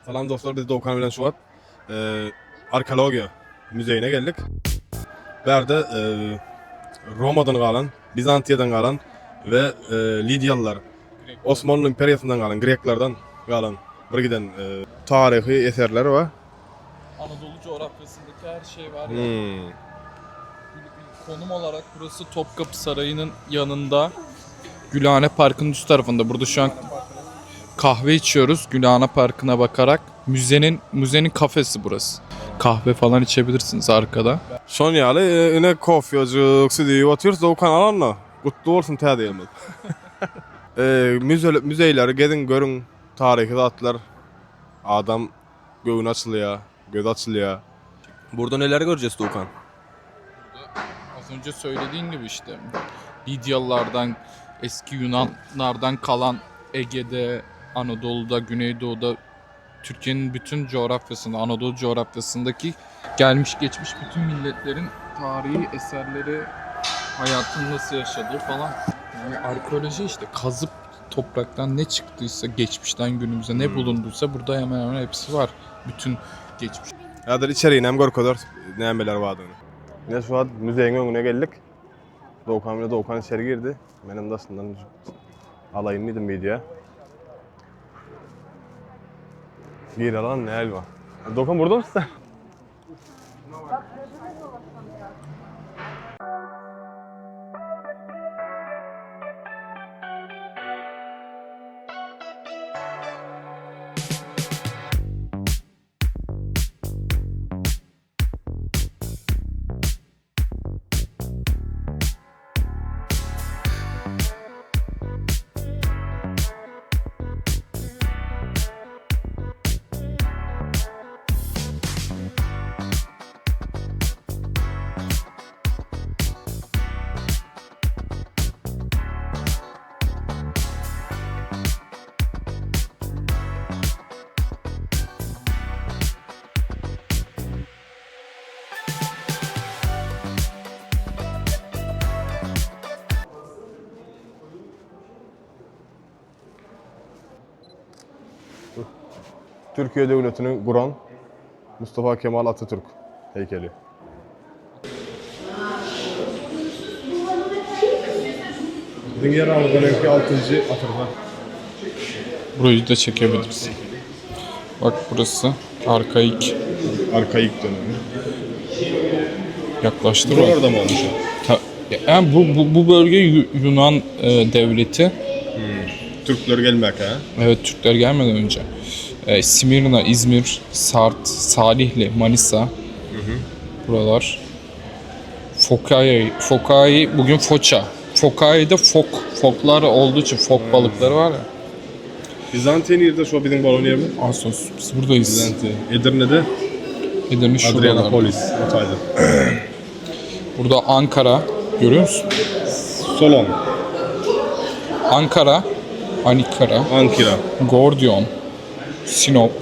Salam dostlar, biz Doğukan bilen Şubat arkeologiya müzeyine geldik. Berde Roma'dan kalan, Bizantiya'dan kalan ve Lidyalılar, Osmanlı İmperiyası'ndan kalan, Greklerden kalan bir giden tarihi eserler var. Anadolu coğrafyasındaki her şey var ya. Konum olarak burası Topkapı Sarayı'nın yanında. Gülhane Parkı'nın üst tarafında. Burada şu an kahve içiyoruz Gülhane Parkı'na bakarak. Müzenin kafesi burası. Kahve falan içebilirsiniz arkada. Son yalı yine kofyacık, stüdyo atıyoruz. Doğukan alanla. Kutlu olsun tədiyimiz. Müzeyleri gezin, görün, tarihi zatlar. Adam göğün açılıyor, göz açılıyor. Burada neler göreceğiz Doğukan? Az önce söylediğin gibi işte Lidyalılardan, eski Yunanlardan kalan Ege'de, Anadolu'da, Güneydoğu'da, Türkiye'nin bütün coğrafyasında, Anadolu coğrafyasındaki gelmiş geçmiş bütün milletlerin tarihi eserleri, hayatını nasıl yaşadığı falan. Yani arkeoloji işte kazıp topraktan ne çıktıysa, geçmişten günümüze ne bulunduysa burada hemen hemen hepsi var. Bütün geçmiş. Yadır içeriğine hem görköler nemeler vardığını. Ne şu an müzeyin önüne geldik. Doğukan içeri girdi. Benim de aslında alayım mıydım videoya. Gir alan ne el var. Doğukan burada mısın sen? Türkiye Devleti'ni kuran Mustafa Kemal Atatürk heykeli. Dünya Ramazan'ınki 6. asırda. Burayı da çekebiliriz. Bak burası arkaik. Arkaik dönemi. Yaklaştı. Buralarda mı olmuş? Yani bu bölge Yunan devleti. Türkler gelmek ha? Evet, Türkler gelmeden önce. Simirna, İzmir, Sart, Salihli, Manisa. Buralar. Fokai bugün Foça. Fokai'de foklar olduğu için fok balıkları var ya. Bizantiye nerede şu bizim balon yer mi? Assos. Biz buradayız. Bizantiye. Edirne'de Edirne şuralarda. Adrianopolis, Hatay'da. Burada Ankara. Görüyor musun? Solon, Ankara. Ankara. Gordion. Sinop.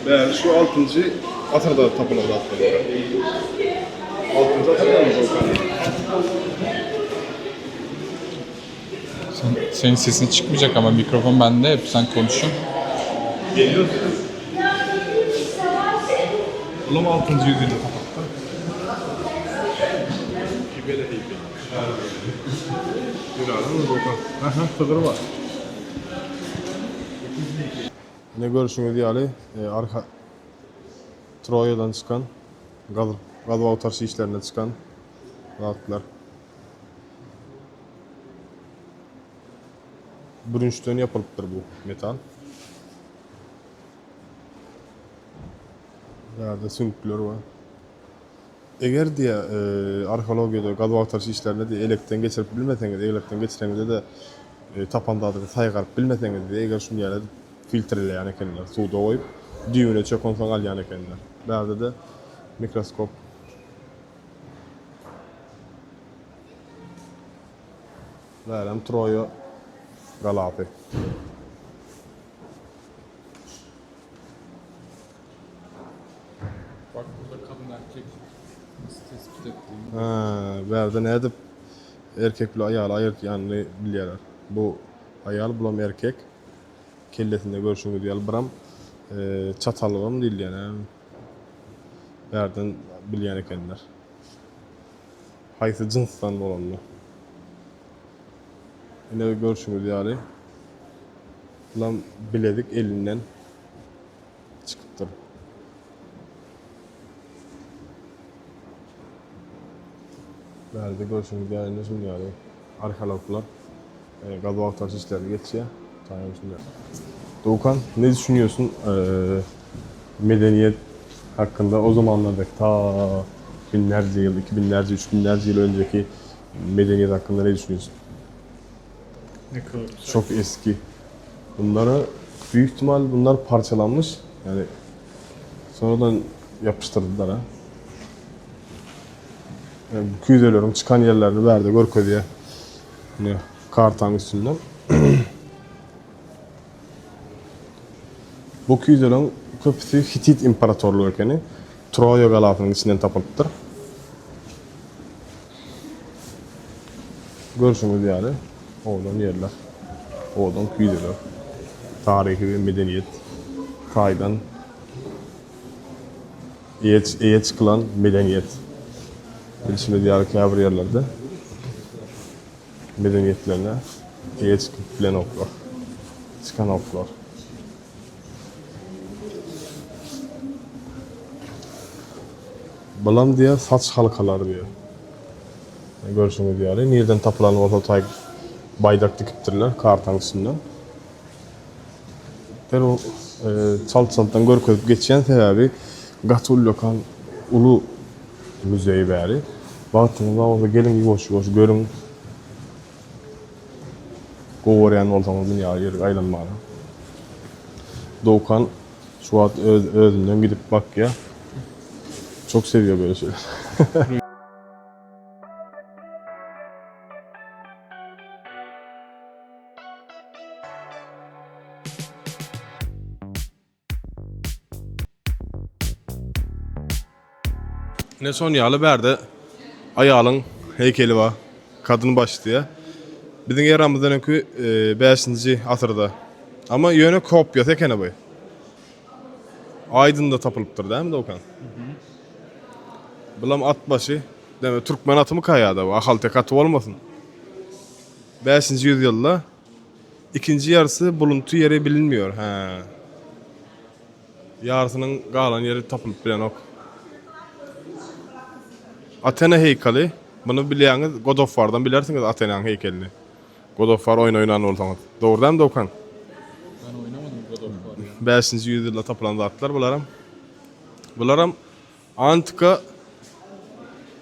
Yani şu 6. asırda tapınağı atılıyor. 6. asırda mı Doğukan? Senin sesin çıkmayacak ama mikrofon bende, hep sen konuşun. Geliyor. Oğlum 6. yüzyılda kapattı. Kibele heykeli. Yunan'ın mı Doğukan? Aha, Kıdırı var. Ne görüşünüz yani? Arka Troya'dan çıkan, Gazva Taşı işlerine çıkan rahatlar. Brünçten yapılıptır bu metal. Yerde sünküler var. Eğer diye arkeologiyada Gazva Taşı işlerine de elekten geçirip bilmeseniz, elekten geçireniz de tapanda da saygarıp bilmeseniz de eğer şunu yani filtreleyen ekenler, suda koyup düğüne çökonsan alyan ekenler. Berde de mikroskop. Verem Troya Galati. Bak burada kadın erkek nasıl tespit ettiğini. Ha, berde ne edip erkek bilen ayal ayırt yani bilýärler. Bu ayal bulam erkek. Kellesinde görüşüňiz diýýär. Biram çatalygym diýil ýene. Berden bilýän ekenler. Haýsy jinsdan bolanly. Ine görüşüňiz ýaly. Bulam biledik elinden çıkıpdyr. Berde görüşüňiz ýaly näşin ýaly. Arheologlar gazowaktaş işlerini geçýär. Taýýan şunday. Doğukan, ne düşünüyorsun medeniyet hakkında o zamanlardaki ta binlerce yıl, 2000'lerce, 3000'lerce yıl önceki medeniyet hakkında ne düşünüyorsun? Ne kadar Çok eski. Bunlara büyük ihtimal bunlar parçalanmış. Yani sonradan yapıştırdılar ha. Yani bu küzelerin çıkan yerlerini verdi Gorko diye. Ne kartan üstünden. Bu küzelerin köpüsü Hitit İmparatorluğu ekeni. Troya galatynyň içinden tapylypdyr. Görüşüňiz ýaly. Oğlan yerler. Oğlan küydeler. Tarihi ve medeniyet. Taydan eýe çıkılan medeniyet. Bilişimde diğer kabir yerlerde medeniyetlerine eýe çıkıp bilen oklar. Çıkan oklar. Balam diye saç halkalar diye. Görüşüňiz ýaly. Nereden tapılan bolsa tay baydak dikipdirler kartan üstünden. O çal-çaldan görkezip geçýän sebäbi Gatullokan ulu müzeyi bäri. Wagtyňyz bolsa gelin goş görün. Gowaryan bolsaňyz ýa ýer aýlanmaly. Doğukan şu wagt özünden gidip bakýa. Çok seviyor böyle şeyler. Ne son ýaly berde aýalyň heykeli var. Kadın baş diye. Bizim eramyzdan öňkü 5-nji asyrda. Ama ýöne kopýa tekene bu. Aydın'da tapılıptır değil mi Doğukan? Bulam at başı, deme Türkmen atı mı kayadı bu? Ahal tek atı olmasın. 5. yüzyılda ikinci yarısı buluntu yeri bilinmiyor. He. Yarısının kalan yeri tapılıp bilen ok. Athena heykali, bunu bilýäňiz God of War'dan bilersiňiz Athena'nın heykelini. God of War oynan bolsaňyz. Doğru değil mi Doğukan? Ben oynamadım God of War ya. 5. yüzyılda tapılan zatlar bularam antika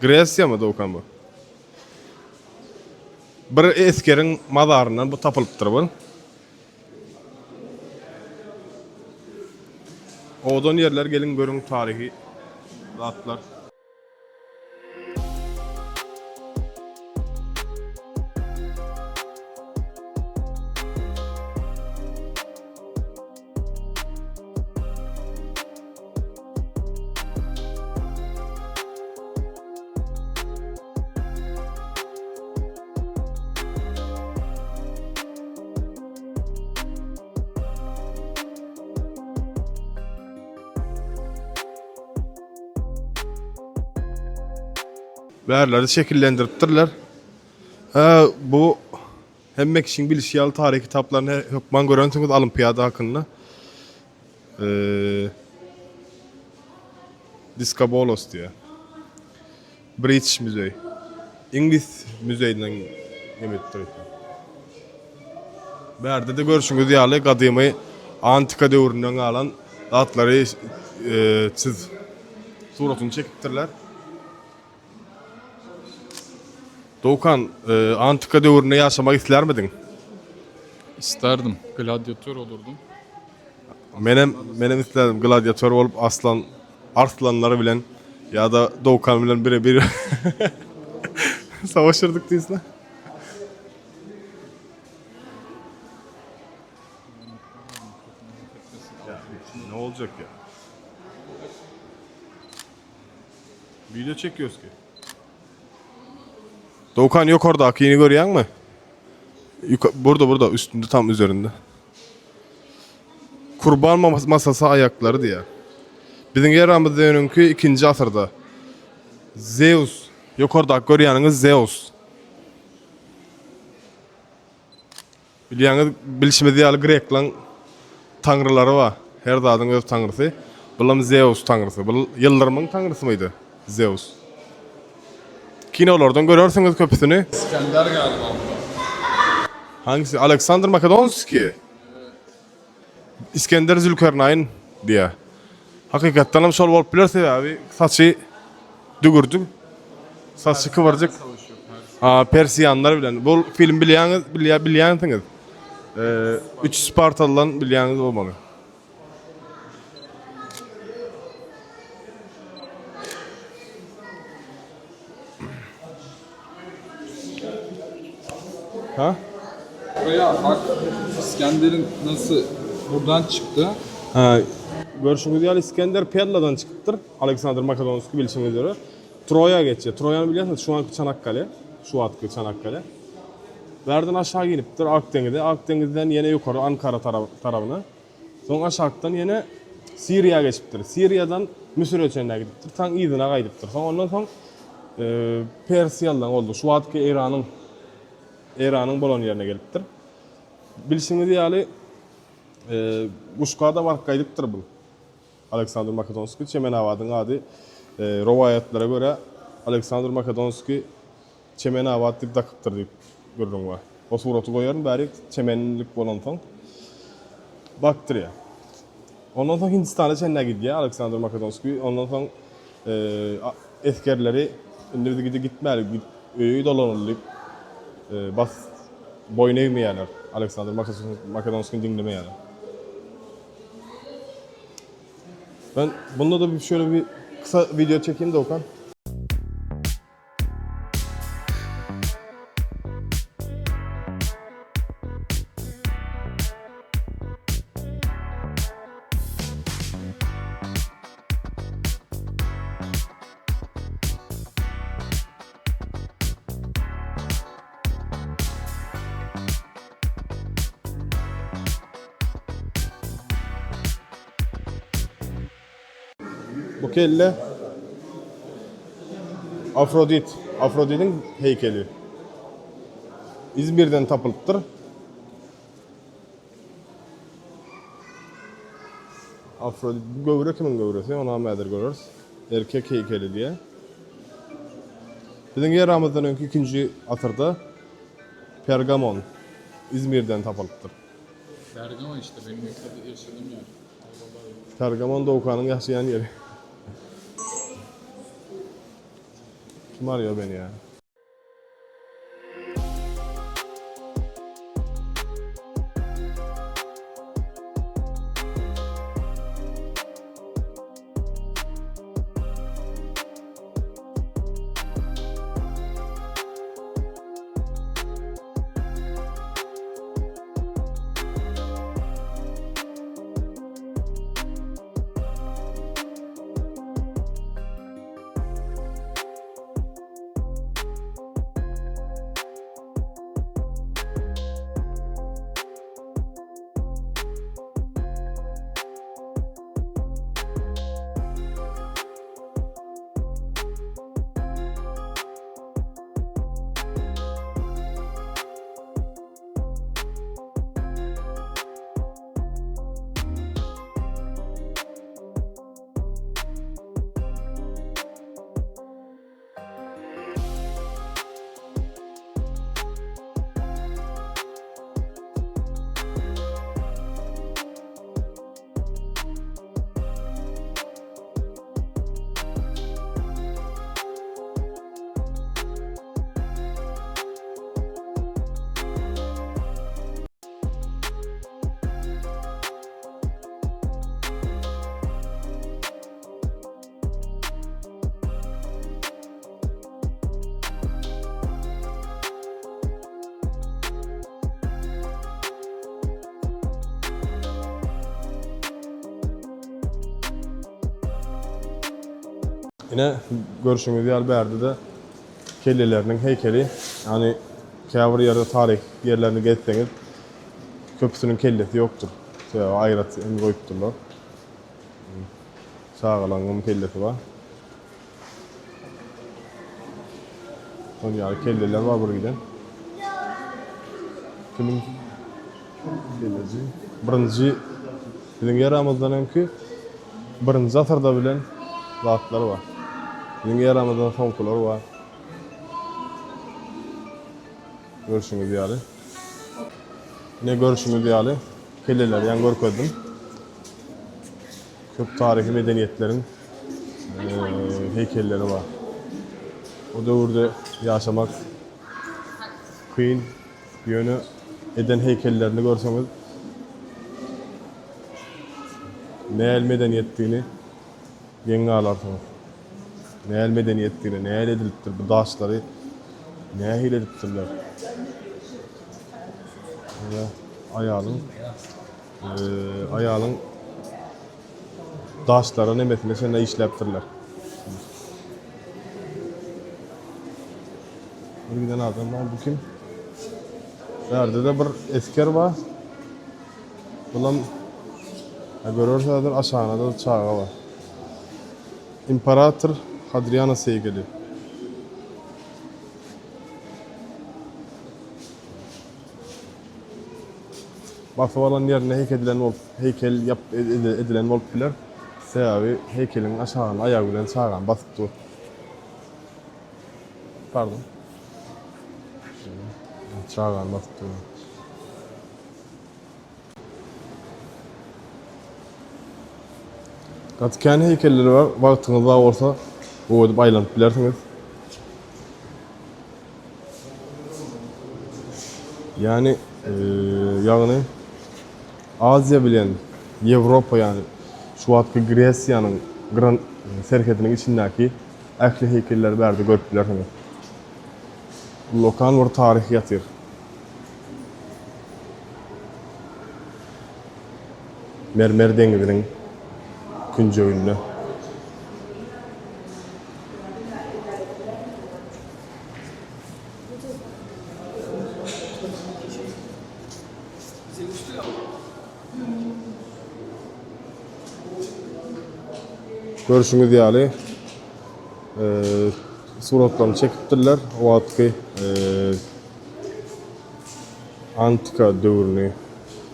Gresya mı Doğukan bu? Bir eskerin mazarından bu tapılıptır bu. Odan yerler gelin görün tarihi zatlar. Bärleri şekillendiripdirler. Bu hemmek işin bilişýal tarih kitaplarını hökman görönsiňiz Olimpiada hakynda. Diskabolos diye. British Müzeyi. İngiliz müzeyinden emetdir. Bärde de görüşüňiz ýaly gadymy antika döwründen alan atlary çiz suratyny çekipdirler. Doğukan, antika döwründe ýaşamak islermidin? İsterdim. Gladyatör olurdum. Menem islerdim gladyatör olup arslanları bilen ya da Doğukan bilen bire savaşırdık diýsler. Ne olacak ya? Video çekiyoruz ki. Doğukan yok orada. Akini görüyor musun? Burada üstünde tam üzerinde. Kurban masası ayakları diye. Bizim yeramızda önünkü 2. asırda. Zeus. Yok orada görüyorsunuz Zeus. Biliyorsunuz bilişime diyalı Greklan tanrıları var. Her dağın öz tanrısı. Bulam Zeus tanrısı. Bu yıldırımın tanrısı mıydı? Zeus. Kinolardan görürsünüz köpüsünü. İskender galiba. Hangisi? Alexander Makedonski. İskender Zülkarnayn diye. Hakikaten şol bolup bilerse abi saçı dügürdü. Saçı kıvırcık. Persiyanlar bilen. Bu film biliyorsunuz. 3 Spartalı'dan biliyorsunuz olmalı. Ha? Buraya bak, İskender'in nasıl buradan çıktı. Ha, görüşümüz yani İskender Perla'dan çıktır. Alexander Makedonski bilişime göre. Troya geçecek. Troya'nı biliyorsunuz şu anki Çanakkale. Şu atkı Çanakkale. Verden aşağı iniptir Akdeniz'e. Akdeniz'den yine yukarı Ankara tarafına. Sonra aşağıdan yine Suriye'ye geçiptir. Suriye'den Mısır ölçeğine gidiptir. Tam İdin'e kaydiptir. Sonra ondan sonra Persiyalı'dan oldu. Şu atkı İran'ın Bolon yerine geliptir. Bilişimiz yani Uşka'da var kaydiptir bu. Alexander Makedonski Çemenavad'ın adı rovayetlere göre Alexander Makedonski Çemenavad dip takıptır deyip görürüm var. O suratı koyarım bari çemenlik bolan son. Baktır ya. Ondan sonra Hindistan'a çenne gidiyor Alexander Makedonski. Ondan sonra eskerleri indirdi gitmeli. Öğü dolanırlık. Bas boyun eğmeyenler. Alexander Makedonski'ni dinlemeyenler. Ben bunda da şöyle bir kısa video çekeyim de Okan. Bu kelle Afrodit'in heykeli. İzmir'den tapılıptır. Afrodit gövre kimin gövresi? Ona mədir görürüz. Erkek heykeli diye. Bizim yeramızdan önkü 2. asırda Pergamon İzmir'den tapılıptır. Bergama işte benim yaşadığım yer. Pergamon Doğukan'ın yaşayan yeri. Kim arıyor beni ya? Yine görüşümüz yer berdi de kellelerinin heykeli Yani käbir ýerde tarih yerlerini gezseňiz köpüsünün kellesi ýokdur. Şeýle aýrat em goýupdurlar. Sağalaňyň kellesi bar. Son ýaly kelleler bar bir giden. Kimin kellesi? Birinji biziň ýaramyzdan öňki birinji asyrda bilen zatlar bar. Biziň ýaramyzdan soňkular bar. Görüşüňiz ýaly. Ne görüşüňiz ýaly? Kelleler ýan görkezdim. Köp tarihi medeniýetleriň heykelleri bar. O döwürde ýaşamak kyn ýöne eden heykellerini görseňiz näl medeniýetligini ýeňe alarsyňyz. Näl medeniýetligini, näl edilipdir bu daşlary, nähil edipdirler. Aýalyň daşlara nemesine şeňle işläpdirler. Bir giden adam var, bu kim? Nerede de bir esker var. Bulan görürseler aşağıda da çağı var. İmparator Hadrianus heykeli. Baksa olan yerine heykel edilen olup biler. Sebebi heykelin aşağına ayağı bilen çağıran basıp dur. Pardon. Çağıran basıp dur. Vatikan heykelleri var. Vaktiniz var olsa o edip aylanıp bilersiniz. Yani Azya bilen Avrupa yani şu wagtky Gresiýanyň gran serkediniň içindäki ähli heykeller bärde görüp bilersiniz. Lokal bir tarih ýatyr. Mermer deňiziniň künjeginde. Görüşüňiz ýaly suratlaryny çekipdirler. O wagtky antika döwrüni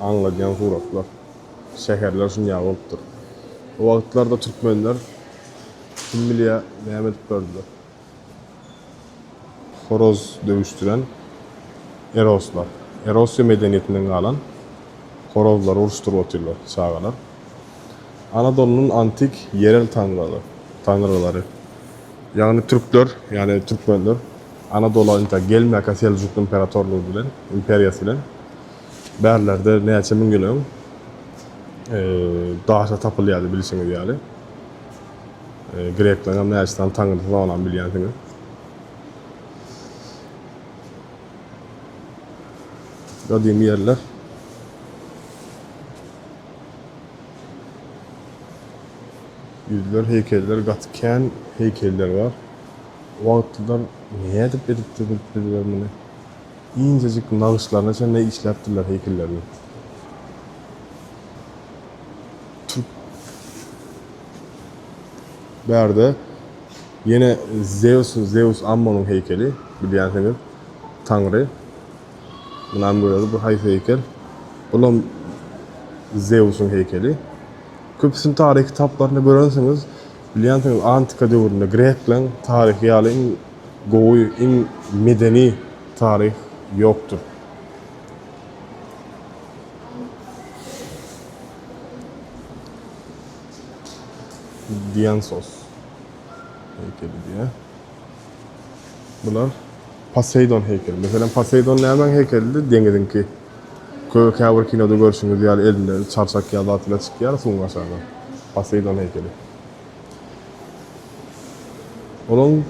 anlayan suratlar. Şäherler şunday bolupdyr. O wagtlarda türkmenler kim bilýär näme edip berdiler. Horoz dövüşdiren Eroslar. Erosya medeniýetinden galan horozlar uruşturup otyrlar, çağalar. Anadolu'nun antik yerel tanrıları. Yani Türkler, yani Türkmenler Anadolu'ya gelmeka Selçuk imparatorluğu bilen, imperiyası bilen bärlerde näçe min gelen daşa tapylýardy bilişiňiz ýaly. Grekler hem näçeden tanrysy bolan bilýänsiňiz. Gadymy yerler. Yüzler, heykeller, gatken heykeller var. O wagtlar näme edip edipdirler mene? İncecik nağışlarına şeňle işläpdirler heykellerini. Bärde yine Zeus Ammon'un heykeli bilýänsiňiz, tanrı. Bundan böyle bu haýsy heykel. Ulan Zeus'un heykeli. Köpüsün tarih kitaplarını görenseniz bilýänsiňiz antika döwründe Grekler tarihi ýaly gowy, iň medeni tarih ýokdur. Dionysos heykeli diye. Bunlar Poseidon heykeli. Mesela Poseidon näme heykelidir? Deňiziňki. Käbir kinoda görüşüňiz ýaly elinde çarşak ýa-da atyla çykýar suň aşagyna. Poseidon heykeli. Onun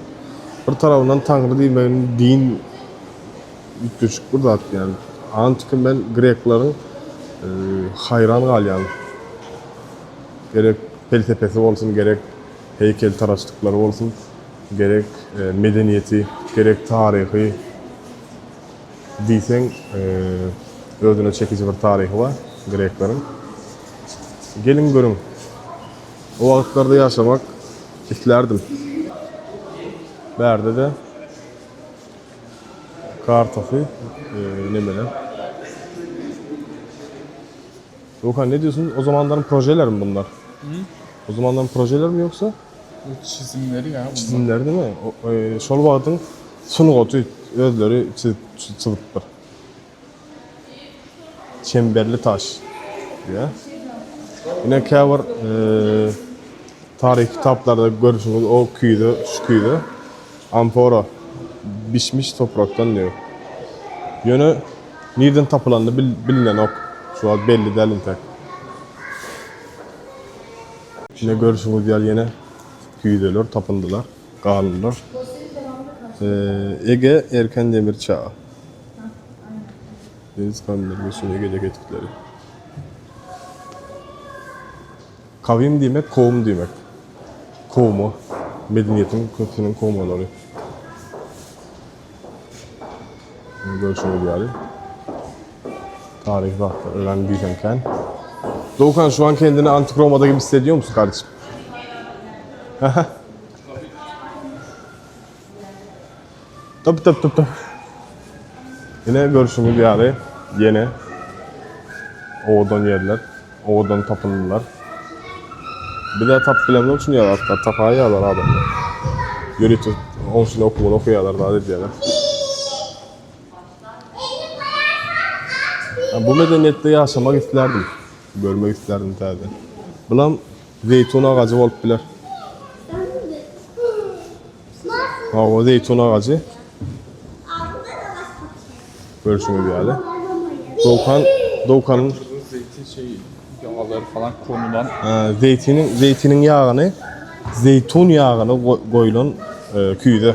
bir tarafından tanrı diýmegin din ütgeçik bir zat yani. Antik ben Greklaryň hayran galýan. Gerek felsefesi bolsun, gerek heykel taraşdyklary bolsun, gerek medeniýeti, gerek tarihi Diýseň, özüne çekici bir tarihi var Greklaryň. Gelin görün. O wagtlarda ýaşamak islerdim. Berde de kartofu, nemeler. Okan ne diyorsun? O zamanların projeler mi bunlar? O zamanların projeler mi yoksa? Bu çizimleri ya bunlar. Çizimler değil mi? Şol wagtyň sunugaty özleri çyzypdyr. Çemberli taş. Ya. Yine käbir tarih kitaplarda görürsünüz o küýde, şu küýde amfora bişmiş topraktan diyor. Yönü nereden tapılandı bilinen ok. Şu an belli delil tek. Yine görürsünüz yine küýdeler tapındılar, galınlar. Ege erken demir çağı. Deniz kanunları ve sunu Ege'de etkileri. Kavim demek, kovum demek. Kovmu, medeniyetin kökünün kovmaları. Görüşürüz yani. Tarih vakti öğrendiysen. Doğukan şu an kendini Antik Roma'da gibi hissediyor musun kardeşim? Tabii. Yine görüşümüz yani. Yine. Oğudan yerler. Oğudan tapınırlar. Bir de tap bilemem için yalar. Tapaya yalar adamlar. Yürütü. Onun için okumunu okuyorlar daha dediler. Yani bu medeniyette yaşamak isterdim. Görmek isterdim tabi. Bulam zeytun ağacı olup biler. O zeytun ağacı. Görüşümüz yani. Doğukan'ın Zeytin yağları falan konulan. zeytinin yağını, zeytun yağını koyulan küyde.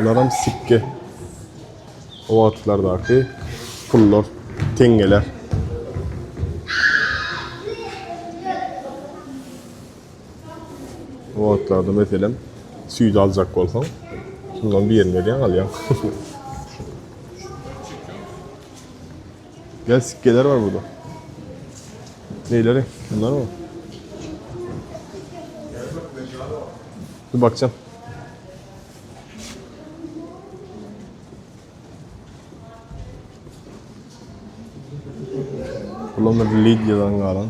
Onlardan sikke. O vakitlardaki pullar, tengeler. O vakitlarda mesela suyu da alacak olsam şundan bir yerine diyen alıyorum. Gel sikkeler var burada. Neyleri? Bunlar mı? Bir bakacağım. Bunlar Lidya'dan kalan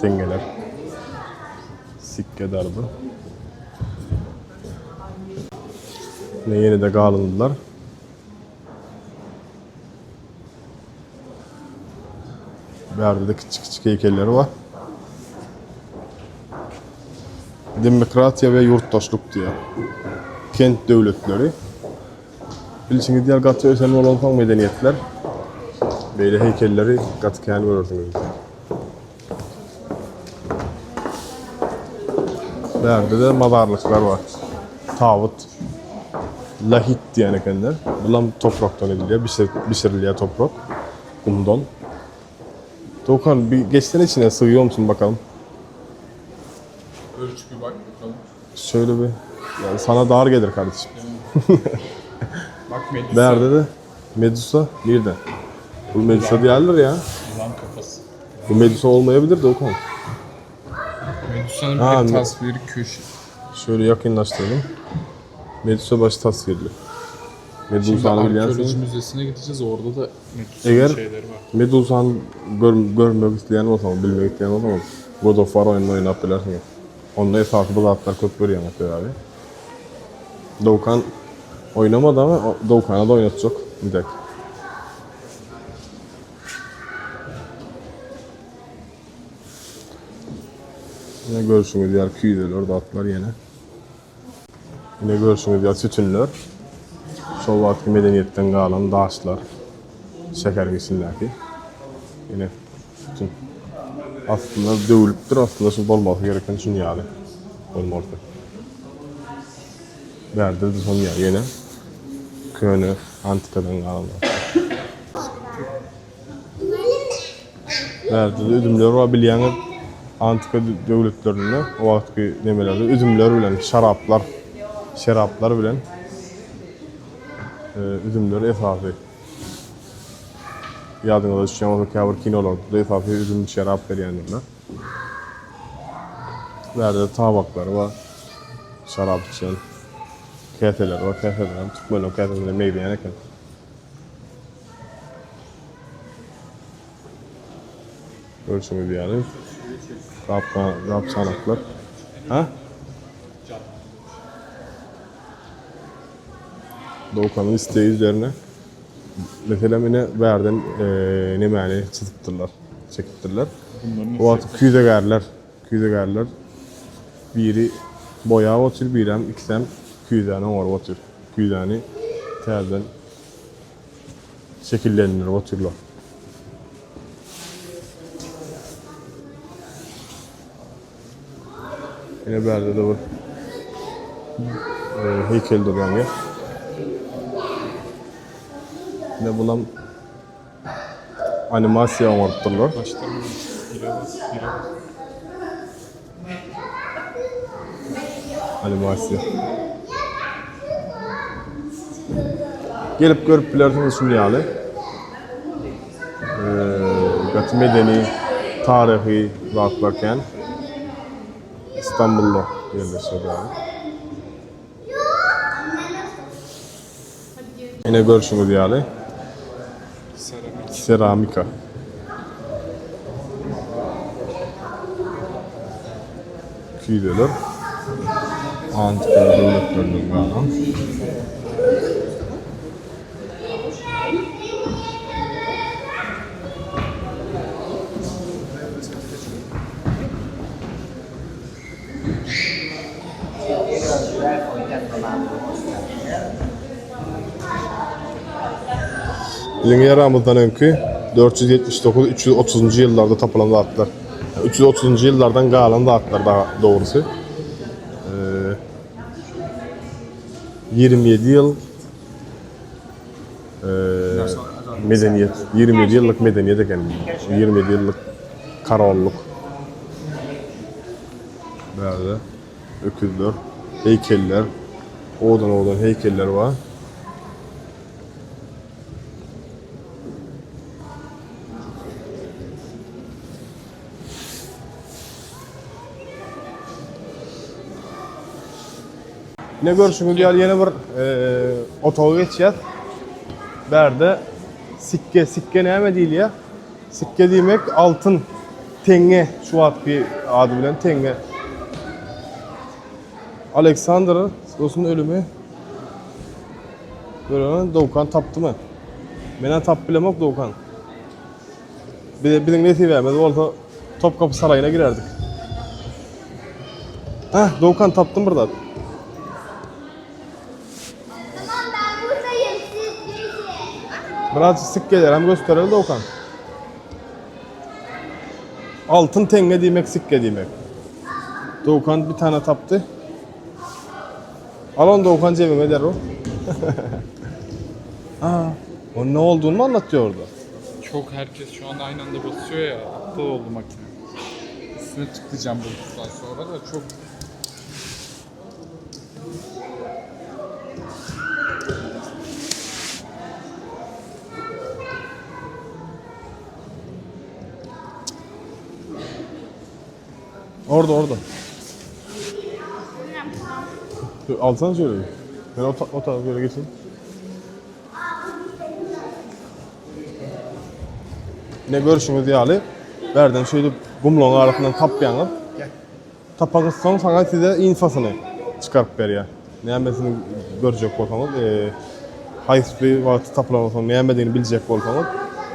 tengeler. Sikke darbı. Ve yine de kalındılar. Bir yerde de küçük heykelleri var. Demokratiya ve yurttaşlık diye. Kent devletleri. Bilişiniz diğer katı ösenli olan medeniyetler. Böyle heykelleri katı kendi görürsünüz. Bir yerde de mazarlıklar var. Tağut. Lahit diyen ekenler. Bunlar topraktan ediliyor. Pişiriliyor toprak. Kumdan. Doğukan bir geçsene içine sığıyor musun bakalım? Ölç bir bak bakalım. Şöyle bir. Yani sana dar gelir kardeşim. Bak Medusa. Bir yerde de Medusa bir de. Bu Medusa değildir ya. Yılan kafası. Bu Medusa olmayabilir de Okan. Medusa'nın bir tasviri köşe. Şöyle yakınlaştıralım. Medusa başı tasvirli. Şimdi Medusa'nı arkeoloji biliyorsun. müzesine gideceğiz. Orada da Medusa'nın Eğer şeyleri var. Medusa'nı görmek isteyen olsa, bilmek isteyen olsa God of War oyununu oynayıp bilersiniz. Onda esaslı zatlar köp görüyor mesela abi. Doğukan oynamadı ama Doğukan'a da oynatacak bir dakika. Yine görüşünüz diğer küydeler, atlar yine. Yine görüşünüz diğer sütünler. Sol vakti medeniyetten kalan daşlar, şeker geçinlerki. Yine bütün aslında dövülüptür, aslında şu olması gereken için yani. Olmalı. Berde de son yer yine. Köyünü antikadan kalanlar. Bärde de üzümler var bilýäňiz. Antika döwletlerinde o wagtky nemelerde üzümler bilen şaraplar bilen üzümler esasy. Ýadyňyza düşýän o käbir kinolarda esasy üzüm şarap berýänler. Bärde tabaklar var. Şarap içen käseler var. Käseler tutmaly käseler meýleýän eken. Görüşmek üzere. Rap sanatlar. Ha? Doğukan'ın isteği üzerine mesela mene verden nemani çiziptirler, çekiptirler. O artık küydegerler. Biri boya otur, biri hem ikisem küydani var otur. Küydani terden şekillenir oturlar. Yine berde de var. Heykel duruyor ya. Yine bulan animasyon vardır. Animasyon. Gelip görüp bilersiniz şimdi yani. Gatı medeni, tarihi vaklarken İstanbul'da yerleşiyor yani. Yine görüşümüz yani. Seramika. Küydeler. Antika devletlerinin kalan. Bizim yaramızdan önkü 479-330. yıllarda tapılan dağıtlar. 330. yıllardan kalan dağıtlar daha doğrusu. 27 yıl medeniyet, 27 yıllık medeniyet eken, 27 yıllık karaolluk. Böyle öküzler, heykeller, odan heykeller var. Ne görüşümüz yani yeni bir otoğa geçeceğiz. Berde sikke neyme değil ya? Sikke demek altın tenge şu at bir adı bilen tenge. Alexander Ross'un ölümü böyle Doğukan taptı mı? Menen tap bilemek Doğukan. Bizim nesi vermedi olsa Topkapı Sarayı'na girerdik. Heh, Doğukan taptım burada. Biraz sikkeler hem gösterelim Doğukan. Altın tenge demek sikke demek. Doğukan bir tane taptı. Alon Doğukan cebime der o. Onun ne olduğunu mu anlatıyor orada? Çok herkes şu anda aynı anda basıyor ya. Aptal oldu makine. Üstüne tıklayacağım bu tuştan sonra da çok... Orada. Alsana şöyle. Ben o tarafa böyle geçeyim. Ne görüşümüz yani? Berden şöyle kumluğun arasından tapyanıp tapanızsan sana size infosunu çıkarıp veriyor. Neyemesini görecek olsanız, hayırlı vakti tapılamasını neyemediğini bilecek olsanız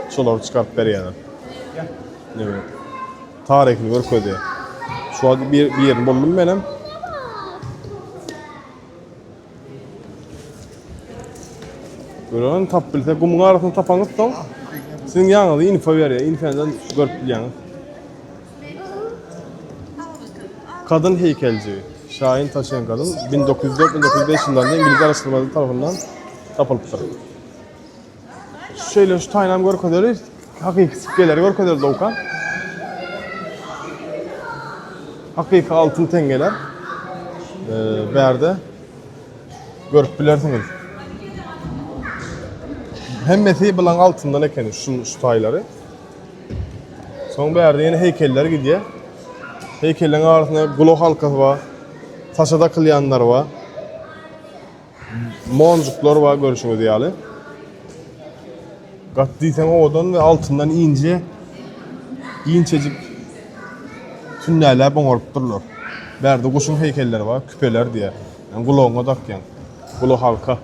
şoları çıkarıp veriyorlar. Ne bileyim. Tarihini görüp ödüyor. Şu an bir yerini buldum benim. Böyle tap bilse kumun arasını tapanızsan sizin yanınızda info veriyor. Info'dan görüp biliyorsunuz. Kadın heykelci Şahin taşıyan kadın 1904-1905 yıllarında İngiliz araştırmacıları tarafından tapılıptır. Şöyle şu taynam görüp ödüyoruz. Hakiki sikkeleri görüp ödüyoruz Doğukan. Hakiki altın tengeler. Berde görüp bilersiniz. Hemmeti bilen altından ekeni şu tayları. Son berde yeni heykeller gidiyor. Heykellerin arasında glow halkası var. Taşada kılyanlar var. Moncuklar var görüşünüz yani. Gattıysen odan ve altından incecik tünneller boğurup dururlar. Berde kuşun heykelleri var, küpeler diye. Yani glow'una takyan. Glow halka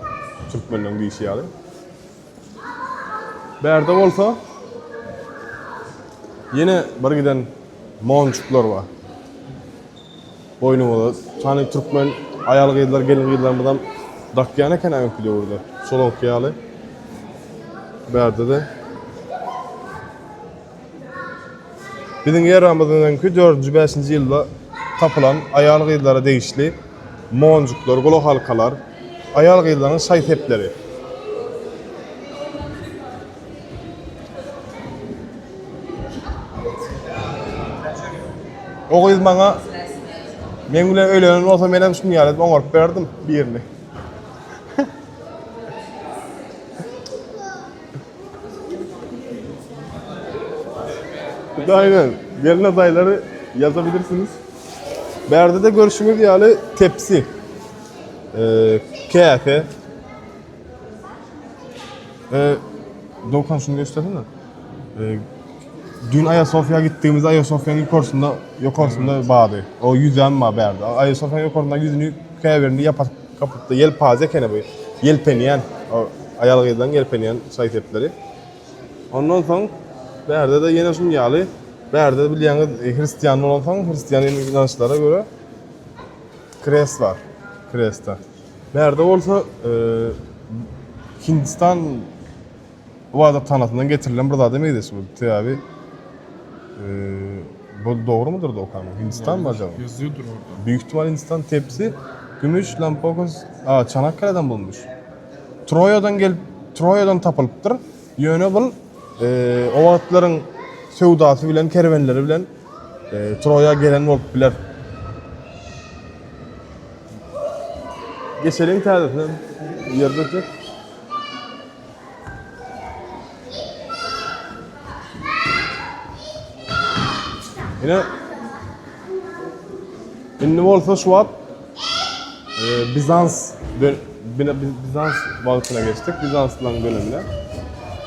Türkmenlerin bir işi yani. Berde olsa yine bir giden moncuklar var. Boynumda tane Türkmen ayal gıydılar, gelin gıydılarından dakyana kena yok bile orada. Solon kıyalı. Berde de. Bizim yer Ramazan'dan ki 4-5. yılda tapılan ayal gıydılara değişli moncuklar, golo halkalar, ayal gıydıların saytepleri. O kız bana ben bile öyle olsa benim şunu yalet bana orp verdim birini. Aynen. Gelin adayları yazabilirsiniz. Berde de görüşümüz yani tepsi. Kıyafet. Doğukan şunu göstersene. Dün Ayasofya'ya gittiğimizde Ayasofya'nın yukarısında bağdı. O yüzen var Berde. Ayasofya'nın yukarısında yüzünü kıyafetini yapıp kapıp da yelpaze kene bu. Yelpeniyen. O ayalgıdan yelpeniyen saytepleri. Ondan sonra Berde de yine şunu yağlı. Berde bildiğiniz Hristiyan olan Hristiyan inançlara göre kres var. Kresta. Berde olsa Hindistan o adet tanıtından getirilen burada demeydi bu tabi. Bu doğru mudur Doğukan? Hindistan mı acaba? Yazıyordur orada. Büyük ihtimal Hindistan tepsi, gümüş, lampokos, Çanakkale'den bulmuş. Troya'dan tapılıptır. Yönü bul, o atların sevdası bilen, kervenleri bilen Troya'ya gelen olup biler. Geçelim tadetine yerde çek. Yine ünlü olsa şu an Bizans vaktine geçtik. Bizans'tan dönemine.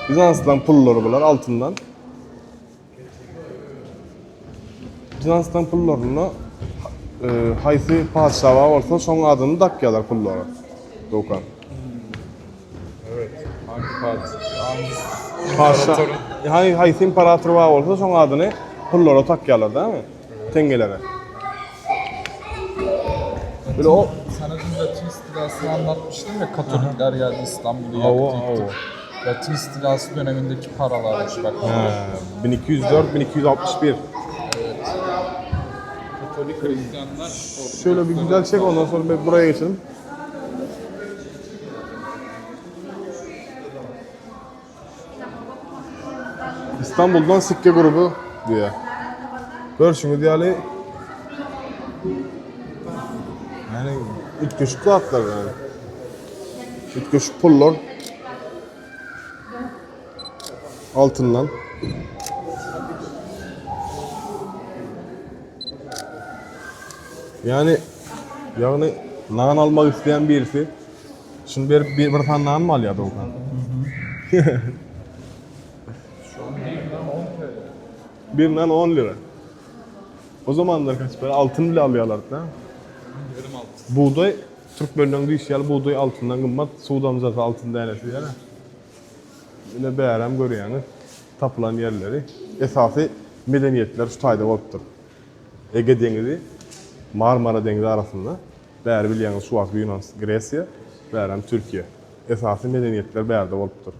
Bizans'tan pulları bular altından. Bizans'tan pullarını haysi padişahı olsa son adını dakyalar pulları. Doğukan. Evet. Hangi Padişah, haysi imparator olsa son adını pullara takyalar değil mi? Tengelere. Böyle o sana dün Latin istilasını anlatmıştım ya, Katolikler geldi İstanbul'u yaktı. Latin istilası dönemindeki paralarmış bak. 1204-1261. Katolik Hristiyanlar Şöyle bir güzel çek ondan sonra buraya geçelim. İstanbul'dan sikke grubu diye. Görüşünü diyali yani üç köşkü atlar yani. Üç köşkü pullar altından. Yani nan almak isteyen birisi şimdi bir tane nan mı alıyor Doğukan? Bir nan 10 lira. O zamanlar kaç para? Altın bile alıyorlardı değil mi? yarım altın. Buğday, Türk bölümünün düşüyor, buğday altından kımmat, Sudan zaten altın değerlesi yani. Yine beğenem görüyorsunuz, tapılan yerleri. Esası medeniyetler şu tayda oluptur. Ege Denizi, Marmara Denizi arasında. Değer biliyorsunuz şu vakti Yunan, Gresya, beğenem Türkiye. Esası medeniyetler beğerde oluptur.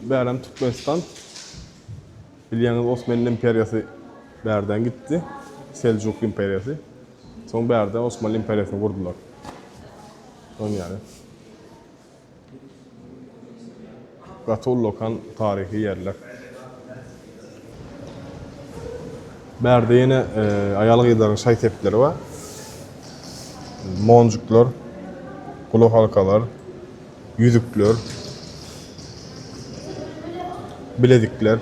Beğenem Türkmenistan, biliyorsunuz Osmanlı İmperyası Beğerden gitti. Selçuk İmperyası. Son Beğerden Osmanlı İmperyası'nı vurdular. Son yani. Gatol Lokan tarihi yerler. Berde yine ayalık yılların şay tepkileri var. Moncuklar, kulak halkalar, yüzükler, bilezikler.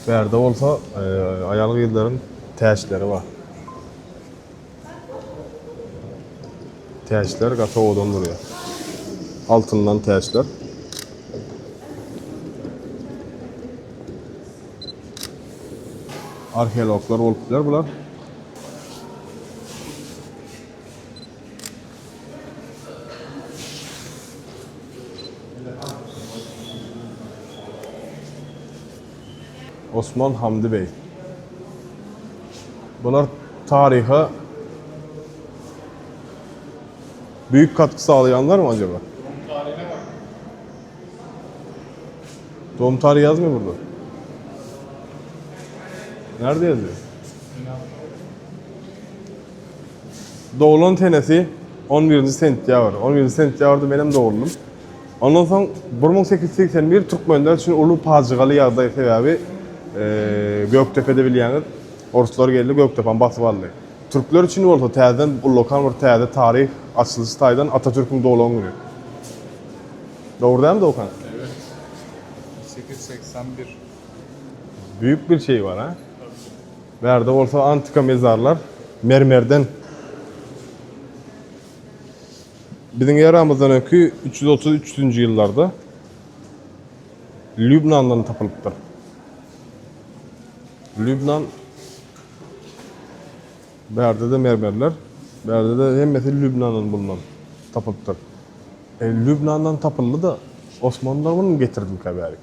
Berde olsa ayalık yılların təşleri var. Təşler qata odan duruyor. Altından təşler. Arkeologlar oluplar bular. Osman Hamdi Bey. Bunlar tarihe büyük katkı sağlayanlar mı acaba? Doğum tarihi yazmıyor burada. Nerede yazıyor? Doğulan tenesi 11. sentyabr. 11. sentyabrda benim doğulum. Ondan sonra 1881 Türkmenler için ulu pajygaly ýagdaý sebäbi Göktepe'de bilýäňiz Oruslar geldi Göktepe'ni basyp aldy. Türkler için bolsa täzeden ullakan bir täze tarih açılışı taýdan Atatürk'ün doğulan günü. Doğru değil mi Doğukan? Evet. 1881. Büyük bir şey var ha. Berde olsa antika mezarlar mermerden. Bizim yaramızdan önkü 333. yıllarda Lübnan'dan tapılıptır. Lübnan berde de mermerler, berde de hemmeti Lübnan'dan bulunan tapılıptır. Lübnan'dan tapıldı da Osmanlılar bunu mu getirdi kaberik?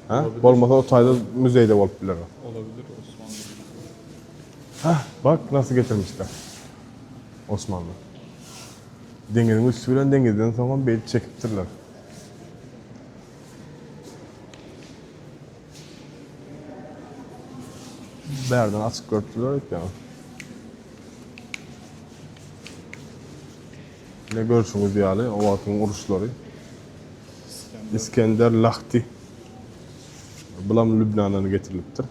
Ha? Olmasa o tayda müzeyde olup bilir. Olabilir Osmanlı. Hah, bak nasıl getirmişler Osmanlı. Dengenin üstü bilen dengeden sonra beyt çekiptirler. Berden açık görüntüler yok yani. Ne görürsünüz yani o vaktin uruşları. İskender Lahti. Bulam Lübnan'dan getiriliptir.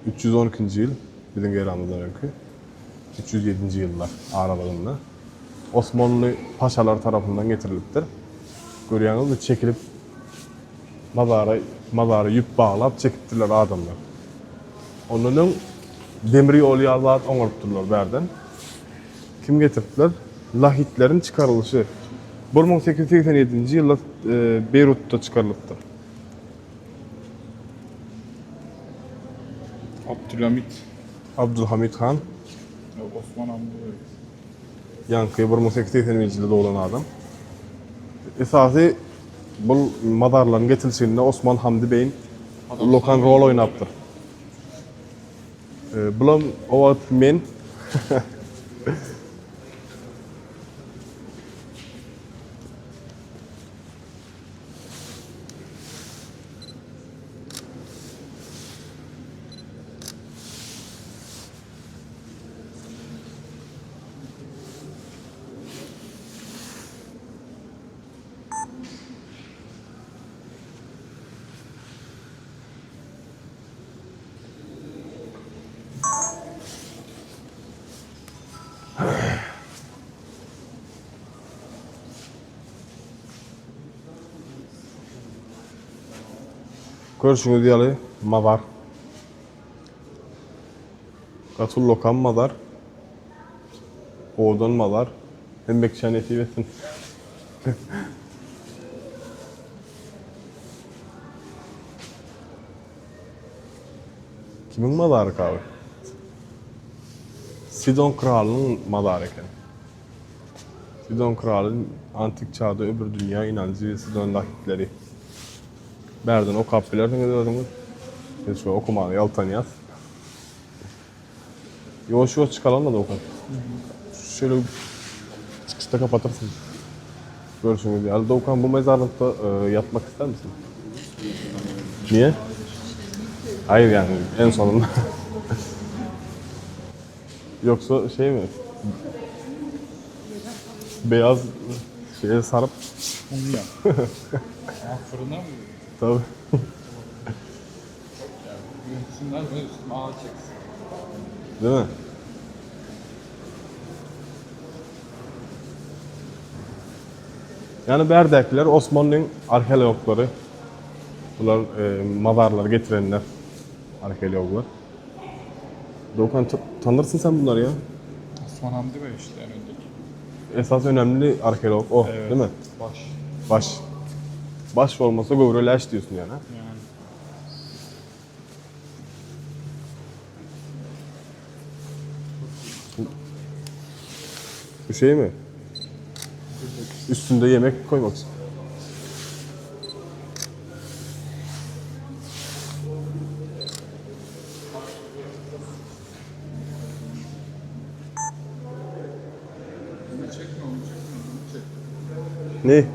312. yıl bizim eramızdan önkü. 307. yıllar aralığında. Osmanlı paşalar tarafından getiriliptir. Görüyorsunuz çekilip mazara yüp bağlap çekiptirler adamlar. Onların demiri yolu azat oňarypdyrlar berden. Kim getirdiler? Lahitlerin çıkarılışı. 1887. yılda Beyrut'ta çıkarılıptı. Abdülhamid Han. Osman Hamdi Bey. Yankı 1880. yılda doğulan adam. Esası bu madarların getirilişinde Osman Hamdi Bey'in lokan rol oynaptır. Bulam o men görüşünüz diýeli mazar. Gatul lokan mazar. Odan mazar. Hem bekşan eti versin. Kimin mazarı abi? Sidon Kralı'nın mazarı eken. Sidon Kralı'nın antik çağda öbür dünya inancı ve Sidon lahitleri. Berden o kappilerden gördünüz. Biz şu okumanı yaltan yaz. Yavaş yavaş çıkalım da Doğukan. Şöyle çıkışta kapatırsın. Görüşürüz. Yani Doğukan bu mezarlıkta yatmak ister misin? Niye? Hayır yani en sonunda. Yoksa şey mi? Beyaz şeye sarıp. Onu yap. Fırına mı? Tabii. Çeksinler ve üstüme ağ çeksin. Değil mi? Yani Berdekliler Osmanlı'nın arkeologları. Bunlar mazarları getirenler. Arkeologlar. Doğukan tanırsın sen bunları ya. Osman Hamdi Bey işte en öndeki. Esas önemli arkeolog o, Evet. değil mi? Baş. Baş. Baş olmasa gövreleş diyorsun yani. Yani. Bu şey mi? Üstünde yemek koymak için. Çekme onu çek. Ne?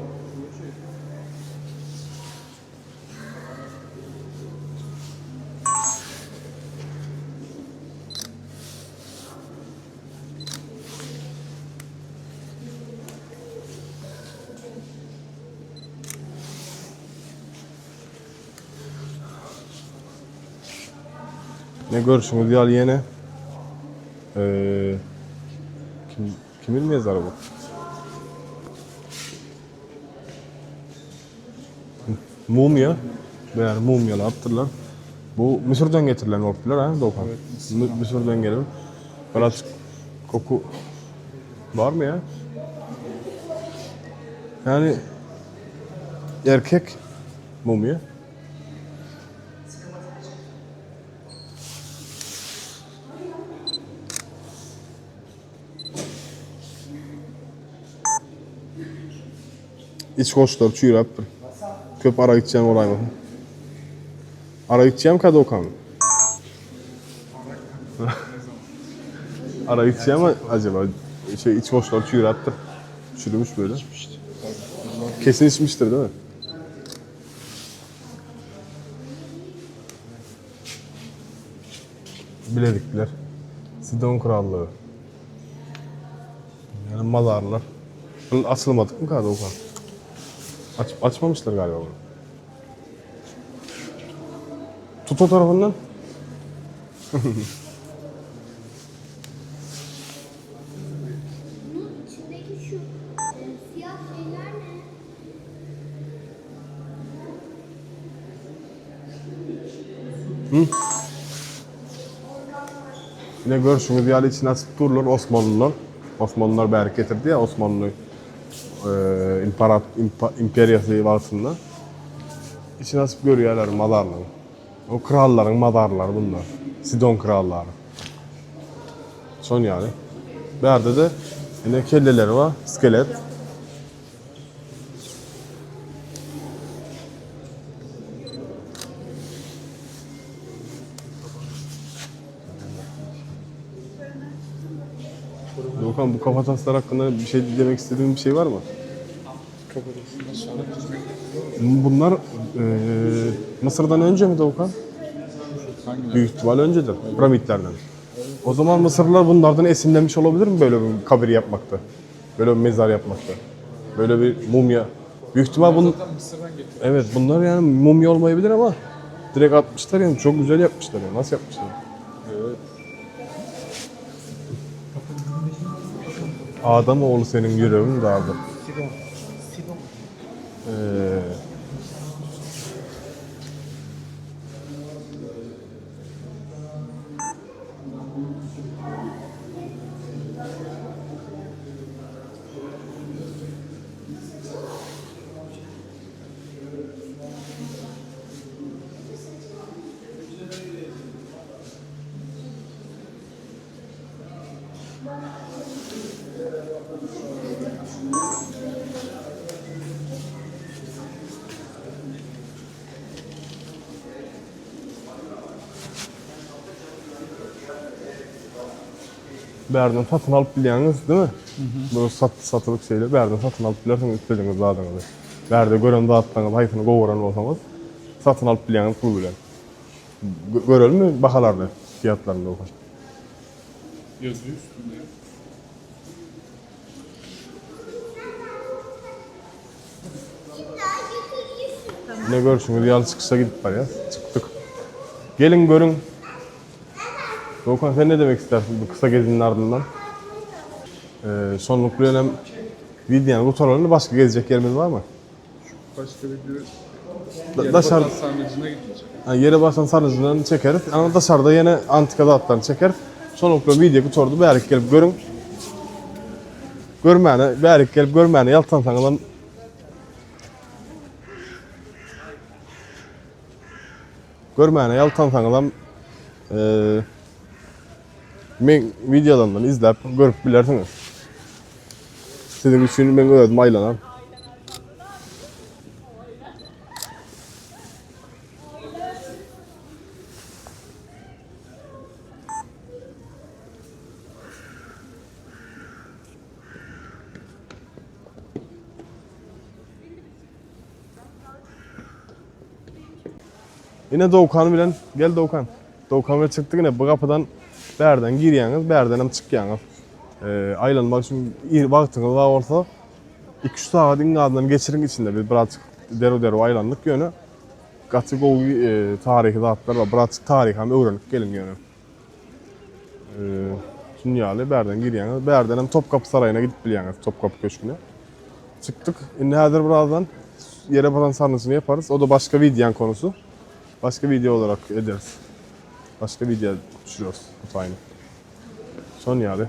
Ne görüşümüz ya yine? Kimin mezarı bu? Mumya. Meğer mumyalar yaptırlar. Bu Mısır'dan getirilen orklar ha Doğukan. Evet, Mısır'dan gelen. Biraz koku var mı ya? Yani erkek mumya. İç koçlar çüyür yaptır. Köp ara gideceğim oraya mı? Ara gideceğim ka Doğukan. Ara gideceğim ama acaba şey iç koçlar çüyür yaptır. Çürümüş böyle. Kesin içmiştir değil mi? Biledikler. Sidon Krallığı. Yani mazarlar. Bunu açılmadık mı kaldı o kadar? Açmamışlar galiba bunu. Tut o tarafından. Bunun içindeki şu siyah şeyler ne? Yine görüşümüz yani içine açıp dururlar Osmanlılar. Osmanlılar berk getirdi ya Osmanlı imperyası altında. İçine açıp görüyorlar mazarları. O kralların mazarları bunlar. Sidon kralları. Son yani. Berde de yine kelleleri var, iskelet. Doğukan bu kafataslar hakkında bir şey demek istediğin bir şey var mı? Kapatasından sonra çizmek. Bunlar Mısır'dan önce mi Doğukan? Hangileri? Büyük ihtimal öncedir, piramitlerden. O zaman Mısırlılar bunlardan esinlenmiş olabilir mi böyle bir kabir yapmakta? Böyle bir mezar yapmakta? Böyle bir mumya? Büyük ihtimal Zaten Mısır'dan getiriyor. Evet bunlar yani mumya olmayabilir ama direkt atmışlar yani çok güzel yapmışlar yani. Nasıl yapmışlar? Evet. Adam oğlu senin yüreğin dardı. Berden satın alıp biliyorsunuz değil mi? Bu satılık şeyler Berden satın alıp biliyorsunuz istediğiniz zaten öyle. Berde gören dağıttanız, hayfını kovuran olsanız satın alıp biliyorsunuz pul bilen. Görelim mi bakalarda fiyatlarında o kadar. Yazıyor üstünde. Ne görüşünüz? Yalı çıkışa gidip var ya. Çıktık. Gelin görün Doğukan sen ne demek istersin bu kısa gezinin ardından? Sonluk bir önem videonun bu torununu başka gezecek yerimiz var mı? Başka bir Dışarı, sarnıcına gideceğim. yani yere basan sarnıcından çekeriz. Ama dışarıda yine antika zatlarını çeker. Sonlukla video kutordu. Bəyərik gelip görün. Görməyəni, bəyərik gelip görməyəni yaltan sanılan görməyəni yaltan sanılan men videolarından izlep görüp bilersiniz. Sizin için ben öğrettim aylanan. Yine Doğukan'ı bilen, gel Doğukan. Doğukan ve çıktık yine bu kapıdan berden giriyorsunuz, berden hem çıkıyorsunuz. Aylanın bak şimdi vaktiniz var olsa 2-3 saat ingadından geçirin içinde bir birazcık deru aylanlık yönü. Kaçık o tarihi zatlar var, birazcık tarih hem öğrenip gelin yönü. Dünyalı berden giriyorsunuz, berden hem Topkapı Sarayı'na gidip biliyorsunuz, Topkapı Köşkü'ne. Çıktık, şimdi hazır birazdan yere basan sarnısını yaparız, o da başka videonun konusu. Başka video olarak ederiz. Başka video düşürüyoruz. Aynı. Son yani.